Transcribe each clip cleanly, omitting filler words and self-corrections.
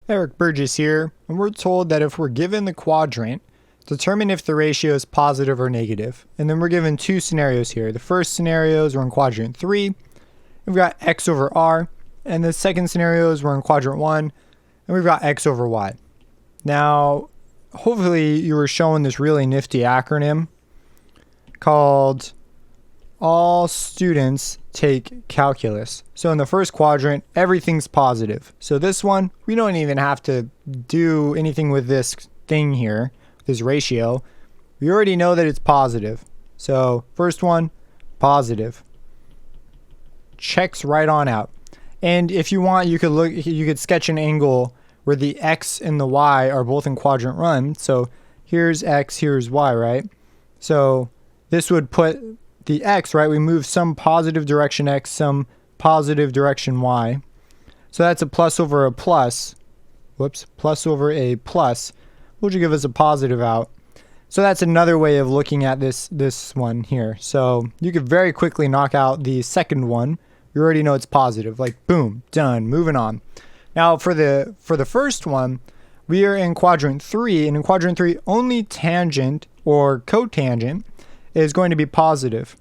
Eric Burgess here, and we're told that if we're given the quadrant, determine if the ratio is positive or negative. And then we're given two scenarios here. The first scenario is we're in quadrant 3, we've got x over r, and the second scenario is we're in quadrant 1, and we've got x over y. Now, hopefully you were shown this really nifty acronym called all students take calculus. So in the first quadrant, everything's positive. So this one, we don't even have to do anything with this thing here, this ratio. We already know that it's positive. So first one, positive. Checks right on out. And if you want, you could sketch an angle where the x and the y are both in quadrant 1. So here's x, here's y, right? So this would put the x, right? We move some positive direction x, some positive direction y. So that's a plus over a plus. Whoops, plus over a plus, which will give us a positive out. So that's another way of looking at this one here. So you could very quickly knock out the second one. You already know it's positive. Like boom, done, moving on. Now for the first one, we are in quadrant 3, and in quadrant 3, only tangent or cotangent is going to be positive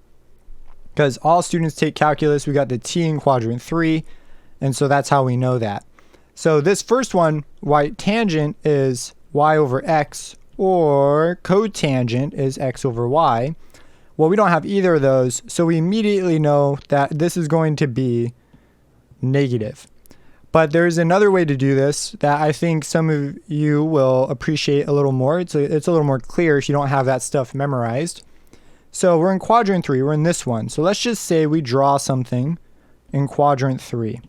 because all students take calculus. We got the t in quadrant 3, and so that's how we know that. So this first one, tangent is y over x, or cotangent is x over y. Well, we don't have either of those, so we immediately know that this is going to be negative. But there's another way to do this that I think some of you will appreciate a little more. It's a little more clear if you don't have that stuff memorized. So we're in quadrant 3, we're in this one. So let's just say we draw something in quadrant 3.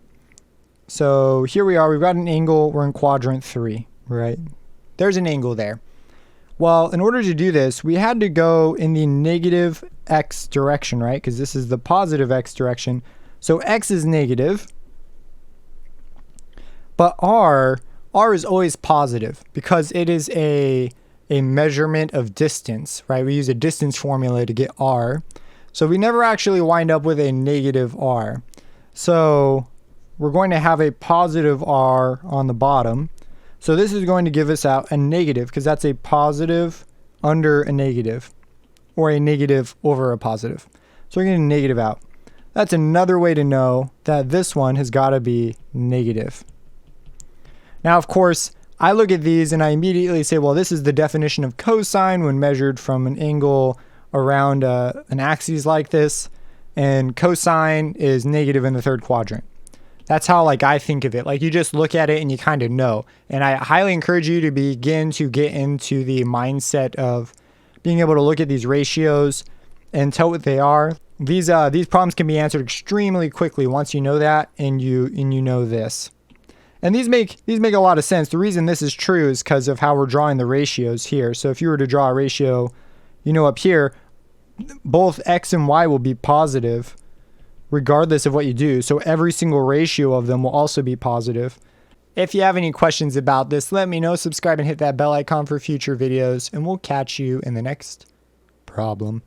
So here we are, we've got an angle, we're in quadrant 3, right? There's an angle there. Well, in order to do this, we had to go in the negative x direction, right? Because this is the positive x direction. So x is negative, but r is always positive because it is a measurement of distance, right? We use a distance formula to get r. So we never actually wind up with a negative r. So we're going to have a positive r on the bottom. So this is going to give us out a negative because that's a positive under a negative, or a negative over a positive. So we're getting a negative out. That's another way to know that this one has got to be negative. Now, of course, I look at these and I immediately say, well, this is the definition of cosine when measured from an angle around an axis like this, and cosine is negative in the third quadrant. That's how I think of it. You just look at it and you kind of know. And I highly encourage you to begin to get into the mindset of being able to look at these ratios and tell what they are. These problems can be answered extremely quickly once you know that and you know this. And these make a lot of sense. The reason this is true is because of how we're drawing the ratios here. So if you were to draw a ratio, up here, both x and y will be positive regardless of what you do. So every single ratio of them will also be positive. If you have any questions about this, let me know. Subscribe and hit that bell icon for future videos, and we'll catch you in the next problem.